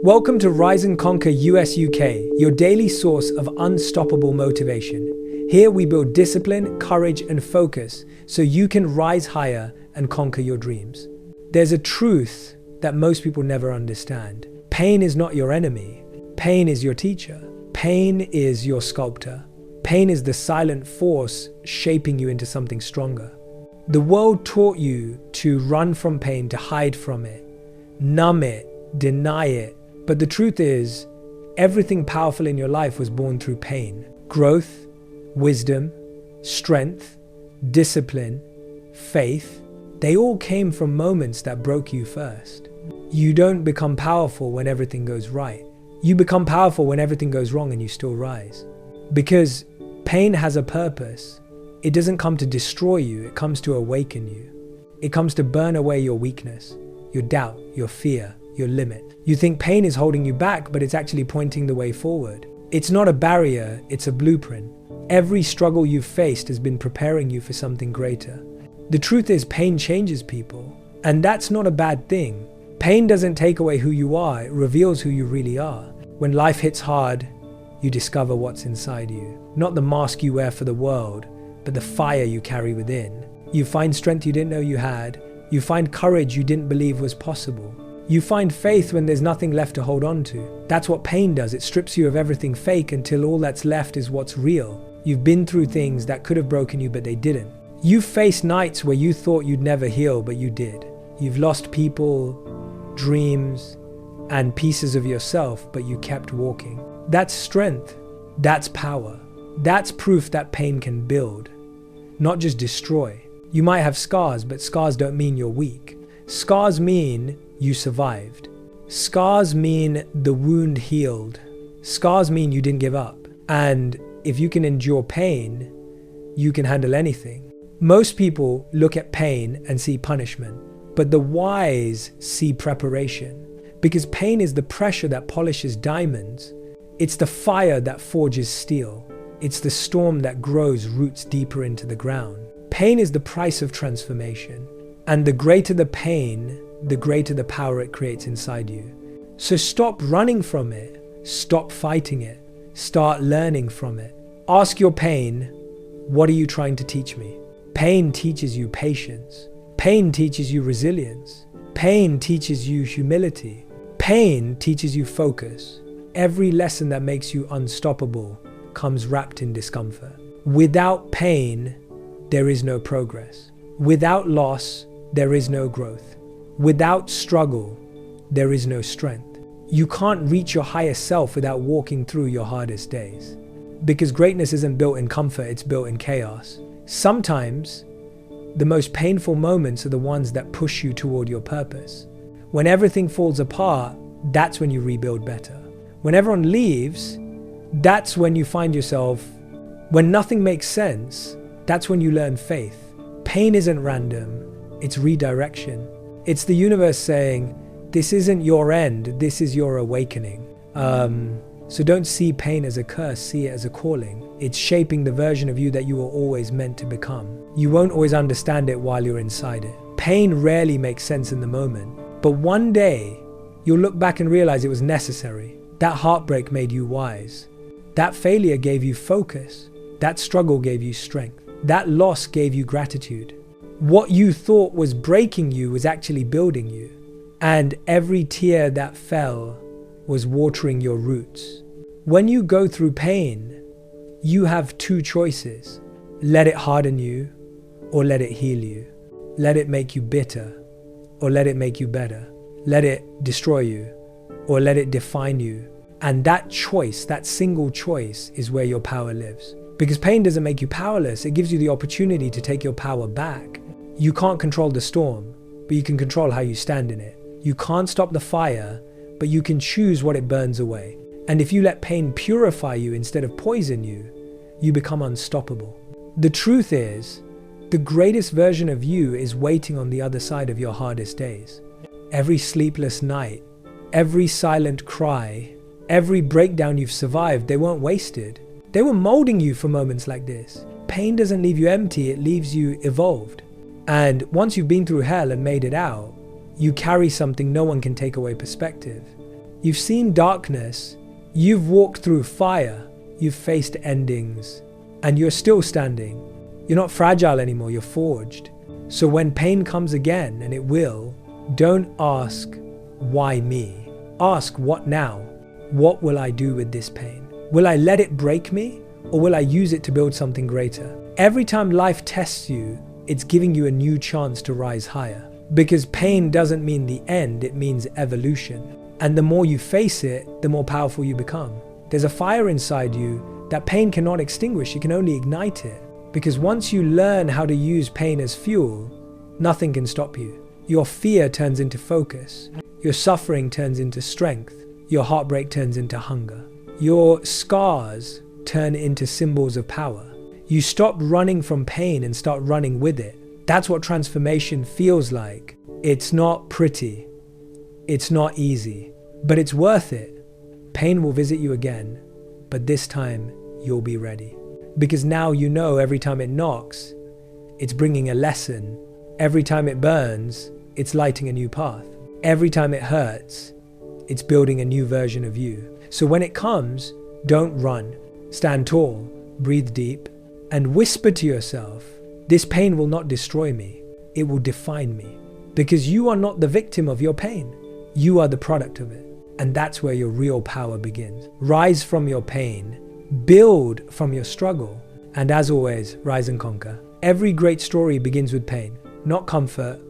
Welcome to Rise and Conquer US UK, your daily source of unstoppable motivation. Here we build discipline, courage, and focus so you can rise higher and conquer your dreams. There's a truth that most people never understand. Pain is not your enemy. Pain is your teacher. Pain is your sculptor. Pain is the silent force shaping you into something stronger. The world taught you to run from pain, to hide from it, numb it, deny it. But the truth is, everything powerful in your life was born through pain. Growth, wisdom, strength, discipline, faith, they all came from moments that broke you first. You don't become powerful when everything goes right. You become powerful when everything goes wrong and you still rise. Because pain has a purpose. It doesn't come to destroy you, it comes to awaken you. It comes to burn away your weakness, your doubt, your fear, your limit. You think pain is holding you back, but it's actually pointing the way forward. It's not a barrier, it's a blueprint. Every struggle you've faced has been preparing you for something greater. The truth is, pain changes people, and that's not a bad thing. Pain doesn't take away who you are, it reveals who you really are. When life hits hard, you discover what's inside you. Not the mask you wear for the world, but the fire you carry within. You find strength you didn't know you had. You find courage you didn't believe was possible. You find faith when there's nothing left to hold on to. That's what pain does. It strips you of everything fake until all that's left is what's real. You've been through things that could have broken you, but they didn't. You've faced nights where you thought you'd never heal, but you did. You've lost people, dreams, and pieces of yourself, but you kept walking. That's strength. That's power. That's proof that pain can build, not just destroy. You might have scars, but scars don't mean you're weak. Scars mean you survived. Scars mean the wound healed. Scars mean you didn't give up. And if you can endure pain, you can handle anything. Most people look at pain and see punishment, but the wise see preparation. Because pain is the pressure that polishes diamonds. It's the fire that forges steel. It's the storm that grows roots deeper into the ground. Pain is the price of transformation. And the greater the pain, the greater the power it creates inside you. So stop running from it. Stop fighting it. Start learning from it. Ask your pain, what are you trying to teach me? Pain teaches you patience. Pain teaches you resilience. Pain teaches you humility. Pain teaches you focus. Every lesson that makes you unstoppable comes wrapped in discomfort. Without pain, there is no progress. Without loss, there is no growth. Without struggle, there is no strength. You can't reach your highest self without walking through your hardest days. Because greatness isn't built in comfort, it's built in chaos. Sometimes, the most painful moments are the ones that push you toward your purpose. When everything falls apart, that's when you rebuild better. When everyone leaves, that's when you find yourself. When nothing makes sense, that's when you learn faith. Pain isn't random, it's redirection. It's the universe saying, this isn't your end, this is your awakening. So don't see pain as a curse, see it as a calling. It's shaping the version of you that you were always meant to become. You won't always understand it while you're inside it. Pain rarely makes sense in the moment, but one day you'll look back and realize it was necessary. That heartbreak made you wise. That failure gave you focus. That struggle gave you strength. That loss gave you gratitude. What you thought was breaking you was actually building you. And every tear that fell was watering your roots. When you go through pain, you have two choices. Let it harden you, or let it heal you. Let it make you bitter, or let it make you better. Let it destroy you, or let it define you. And that choice, that single choice, is where your power lives. Because pain doesn't make you powerless, it gives you the opportunity to take your power back. You can't control the storm, but you can control how you stand in it. You can't stop the fire, but you can choose what it burns away. And if you let pain purify you instead of poison you, you become unstoppable. The truth is, the greatest version of you is waiting on the other side of your hardest days. Every sleepless night, every silent cry, every breakdown you've survived, they weren't wasted. They were molding you for moments like this. Pain doesn't leave you empty, it leaves you evolved. And once you've been through hell and made it out, you carry something no one can take away: perspective. You've seen darkness, you've walked through fire, you've faced endings, and you're still standing. You're not fragile anymore, you're forged. So when pain comes again, and it will, don't ask, why me? Ask, what now? What will I do with this pain? Will I let it break me, or will I use it to build something greater? Every time life tests you, it's giving you a new chance to rise higher. Because pain doesn't mean the end, it means evolution. And the more you face it, the more powerful you become. There's a fire inside you that pain cannot extinguish, it can only ignite it. Because once you learn how to use pain as fuel, nothing can stop you. Your fear turns into focus. Your suffering turns into strength. Your heartbreak turns into hunger. Your scars turn into symbols of power. You stop running from pain and start running with it. That's what transformation feels like. It's not pretty. It's not easy, but it's worth it. Pain will visit you again, but this time you'll be ready. Because now you know every time it knocks, it's bringing a lesson. Every time it burns, it's lighting a new path. Every time it hurts, it's building a new version of you. So when it comes, don't run. Stand tall, breathe deep, and whisper to yourself, this pain will not destroy me, it will define me. Because you are not the victim of your pain. You are the product of it. And that's where your real power begins. Rise from your pain, build from your struggle, and as always, rise and conquer. Every great story begins with pain. Not comfort,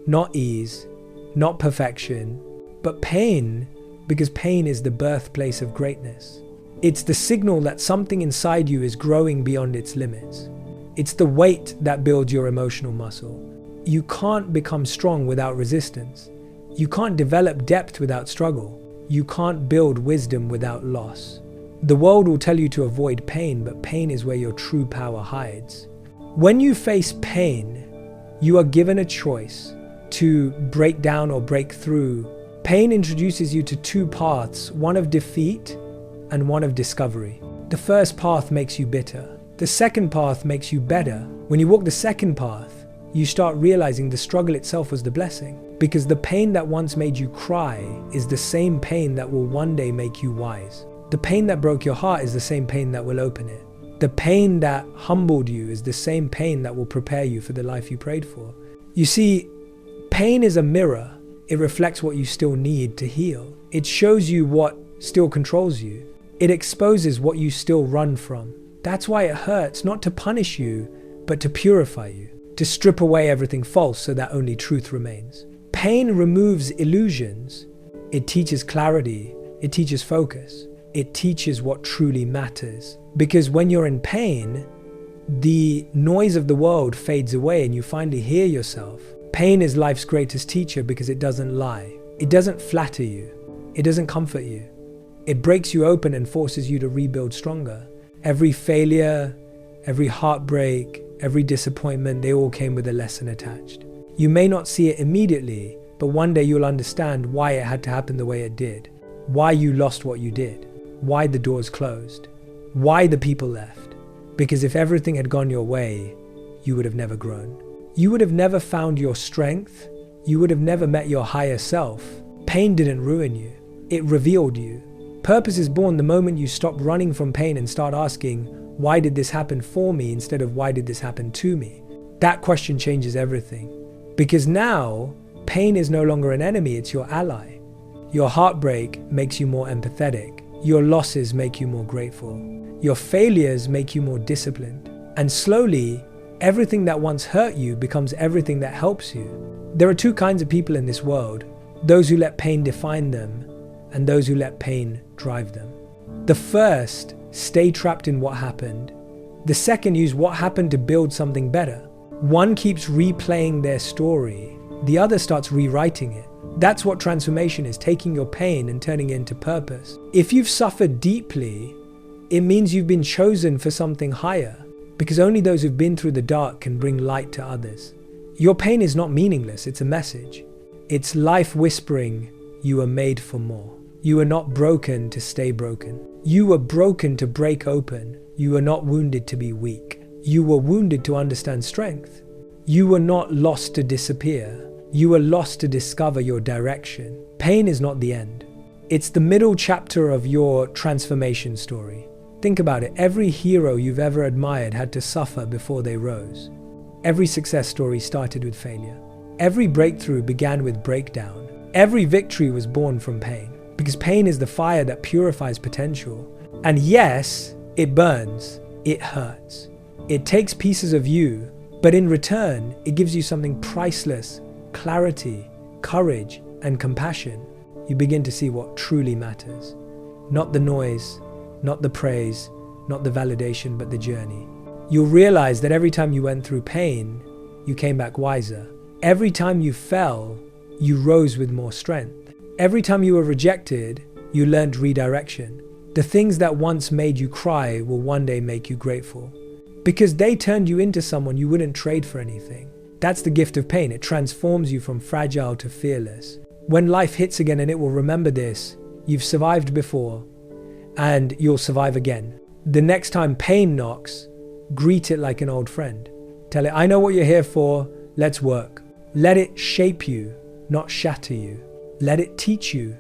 not ease, not perfection, but pain, because pain is the birthplace of greatness. It's the signal that something inside you is growing beyond its limits. It's the weight that builds your emotional muscle. You can't become strong without resistance. You can't develop depth without struggle. You can't build wisdom without loss. The world will tell you to avoid pain, but pain is where your true power hides. When you face pain, you are given a choice to break down or break through. Pain introduces you to two paths, one of defeat and one of discovery. The first path makes you bitter. The second path makes you better. When you walk the second path, you start realizing the struggle itself was the blessing. Because the pain that once made you cry is the same pain that will one day make you wise. The pain that broke your heart is the same pain that will open it. The pain that humbled you is the same pain that will prepare you for the life you prayed for. You see, pain is a mirror. It reflects what you still need to heal. It shows you what still controls you. It exposes what you still run from. That's why it hurts, not to punish you, but to purify you, to strip away everything false so that only truth remains. Pain removes illusions. It teaches clarity. It teaches focus. It teaches what truly matters. Because when you're in pain, the noise of the world fades away and you finally hear yourself. Pain is life's greatest teacher because it doesn't lie. It doesn't flatter you. It doesn't comfort you. It breaks you open and forces you to rebuild stronger. Every failure, every heartbreak, every disappointment, they all came with a lesson attached. You may not see it immediately, but one day you'll understand why it had to happen the way it did. Why you lost what you did. Why the doors closed. Why the people left. Because if everything had gone your way, you would have never grown. You would have never found your strength. You would have never met your higher self. Pain didn't ruin you. It revealed you. Purpose is born the moment you stop running from pain and start asking, why did this happen for me instead of why did this happen to me? That question changes everything. Because now, pain is no longer an enemy, it's your ally. Your heartbreak makes you more empathetic. Your losses make you more grateful. Your failures make you more disciplined. And slowly, everything that once hurt you becomes everything that helps you. There are two kinds of people in this world. Those who let pain define them, and those who let pain drive them. The first stay trapped in what happened. The second use what happened to build something better. One keeps replaying their story. The other starts rewriting it. That's what transformation is, taking your pain and turning it into purpose. If you've suffered deeply, it means you've been chosen for something higher, because only those who've been through the dark can bring light to others. Your pain is not meaningless, it's a message. It's life whispering, you are made for more. You are not broken to stay broken. You were broken to break open. You were not wounded to be weak. You were wounded to understand strength. You were not lost to disappear. You were lost to discover your direction. Pain is not the end. It's the middle chapter of your transformation story. Think about it. Every hero you've ever admired had to suffer before they rose. Every success story started with failure. Every breakthrough began with breakdown. Every victory was born from pain. Because pain is the fire that purifies potential. And yes, it burns. It hurts. It takes pieces of you, but in return, it gives you something priceless: clarity, courage, and compassion. You begin to see what truly matters. Not the noise, not the praise, not the validation, but the journey. You'll realize that every time you went through pain, you came back wiser. Every time you fell, you rose with more strength. Every time you were rejected, you learned redirection. The things that once made you cry will one day make you grateful. Because they turned you into someone you wouldn't trade for anything. That's the gift of pain. It transforms you from fragile to fearless. When life hits again, and it will remember this, you've survived before, and you'll survive again. The next time pain knocks, greet it like an old friend. Tell it, I know what you're here for, let's work. Let it shape you, not shatter you. Let it teach you,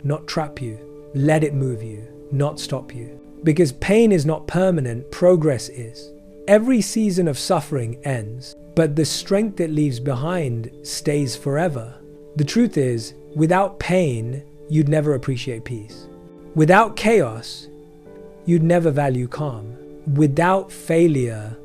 not trap you. Let it move you, not stop you. Because pain is not permanent, progress is. Every season of suffering ends, but the strength it leaves behind stays forever. The truth is, without pain, you'd never appreciate peace. Without chaos, you'd never value calm. Without failure,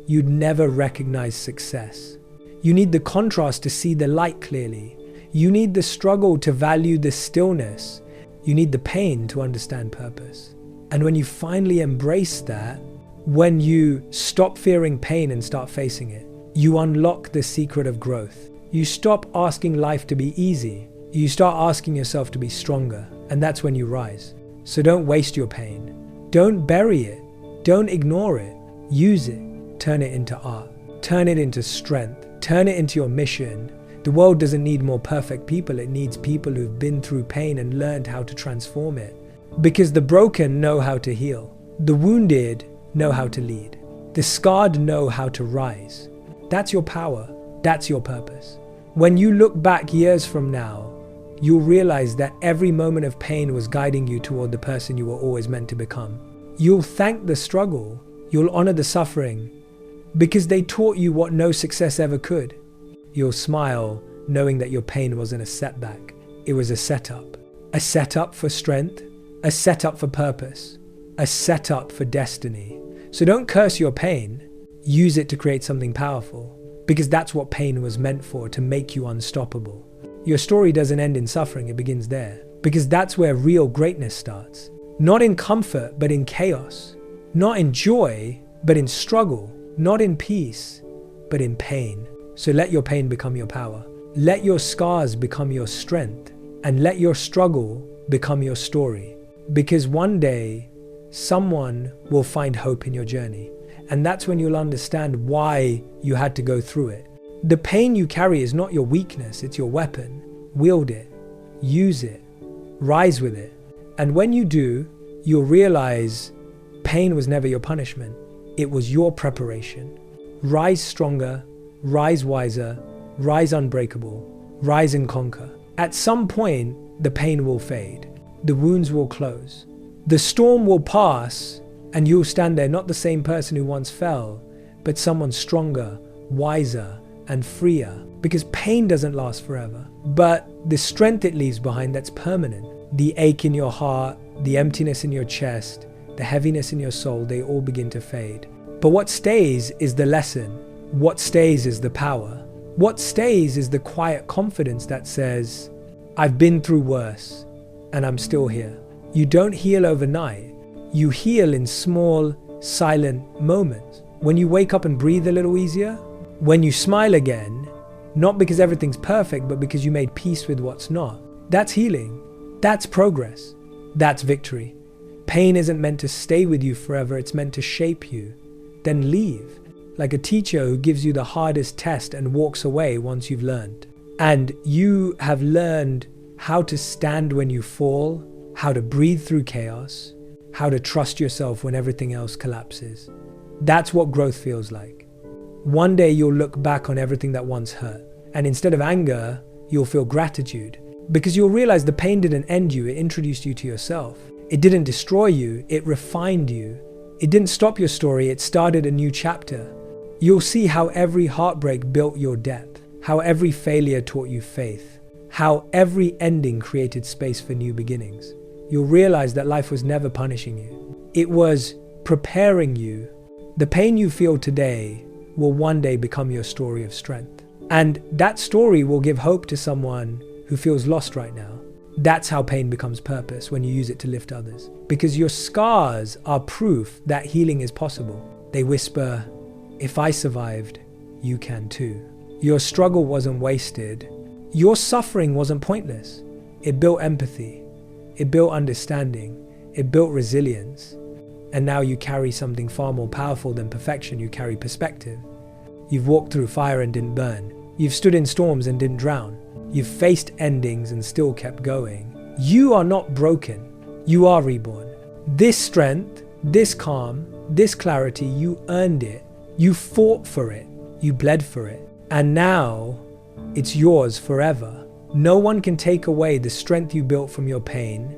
you'd never recognize success. You need the contrast to see the light clearly. You need the struggle to value the stillness. You need the pain to understand purpose. And when you finally embrace that, when you stop fearing pain and start facing it, you unlock the secret of growth. You stop asking life to be easy. You start asking yourself to be stronger, and that's when you rise. So don't waste your pain. Don't bury it. Don't ignore it. Use it. Turn it into art. Turn it into strength. Turn it into your mission. The world doesn't need more perfect people. It needs people who've been through pain and learned how to transform it. Because the broken know how to heal. The wounded know how to lead. The scarred know how to rise. That's your power. That's your purpose. When you look back years from now, you'll realize that every moment of pain was guiding you toward the person you were always meant to become. You'll thank the struggle. You'll honor the suffering because they taught you what no success ever could. You'll smile knowing that your pain wasn't a setback. It was a setup. A setup for strength, a setup for purpose, a setup for destiny. So don't curse your pain. Use it to create something powerful. Because that's what pain was meant for, to make you unstoppable. Your story doesn't end in suffering, it begins there. Because that's where real greatness starts. Not in comfort, but in chaos. Not in joy, but in struggle. Not in peace, but in pain. So let your pain become your power. Let your scars become your strength. And let your struggle become your story. Because one day, someone will find hope in your journey. And that's when you'll understand why you had to go through it. The pain you carry is not your weakness, it's your weapon. Wield it, use it, rise with it. And when you do, you'll realize pain was never your punishment. It was your preparation. Rise stronger, rise wiser, rise unbreakable, rise and conquer. At some point, the pain will fade. The wounds will close. The storm will pass. And you'll stand there not the same person who once fell, but someone stronger, wiser, and freer. Because pain doesn't last forever. But the strength it leaves behind, that's permanent. The ache in your heart, the emptiness in your chest, the heaviness in your soul, they all begin to fade. But what stays is the lesson. What stays is the power. What stays is the quiet confidence that says, I've been through worse, and I'm still here. You don't heal overnight. You heal in small, silent moments. When you wake up and breathe a little easier, when you smile again, not because everything's perfect, but because you made peace with what's not. That's healing. That's progress. That's victory. Pain isn't meant to stay with you forever, it's meant to shape you. Then leave, like a teacher who gives you the hardest test and walks away once you've learned. And you have learned how to stand when you fall, how to breathe through chaos, how to trust yourself when everything else collapses. That's what growth feels like. One day you'll look back on everything that once hurt, and instead of anger, you'll feel gratitude. Because you'll realize the pain didn't end you, it introduced you to yourself. It didn't destroy you, it refined you. It didn't stop your story, it started a new chapter. You'll see how every heartbreak built your depth, how every failure taught you faith, how every ending created space for new beginnings. You'll realize that life was never punishing you. It was preparing you. The pain you feel today will one day become your story of strength. And that story will give hope to someone who feels lost right now. That's how pain becomes purpose, when you use it to lift others. Because your scars are proof that healing is possible. They whisper, if I survived, you can too. Your struggle wasn't wasted. Your suffering wasn't pointless. It built empathy. It built understanding. It built resilience. And now you carry something far more powerful than perfection. You carry perspective. You've walked through fire and didn't burn. You've stood in storms and didn't drown. You've faced endings and still kept going. You are not broken. You are reborn. This strength, this calm, this clarity, you earned it. You fought for it. You bled for it. And now it's yours forever. No one can take away the strength you built from your pain.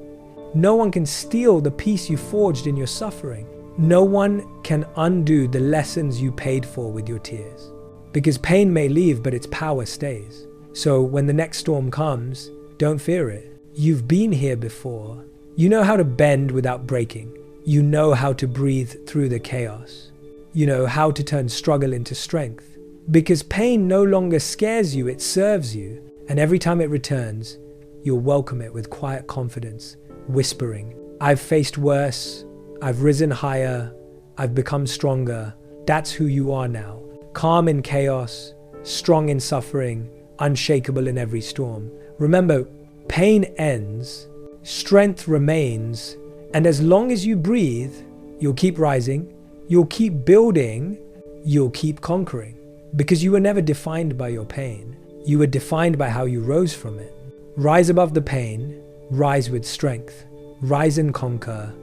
No one can steal the peace you forged in your suffering. No one can undo the lessons you paid for with your tears. Because pain may leave, but its power stays. So when the next storm comes, don't fear it. You've been here before. You know how to bend without breaking. You know how to breathe through the chaos. You know how to turn struggle into strength. Because pain no longer scares you, it serves you. And every time it returns, you'll welcome it with quiet confidence, whispering, I've faced worse, I've risen higher, I've become stronger. That's who you are now. Calm in chaos, strong in suffering, unshakable in every storm. Remember, pain ends, strength remains, and as long as you breathe, you'll keep rising, you'll keep building, you'll keep conquering. Because you were never defined by your pain. You were defined by how you rose from it. Rise above the pain, rise with strength, rise and conquer,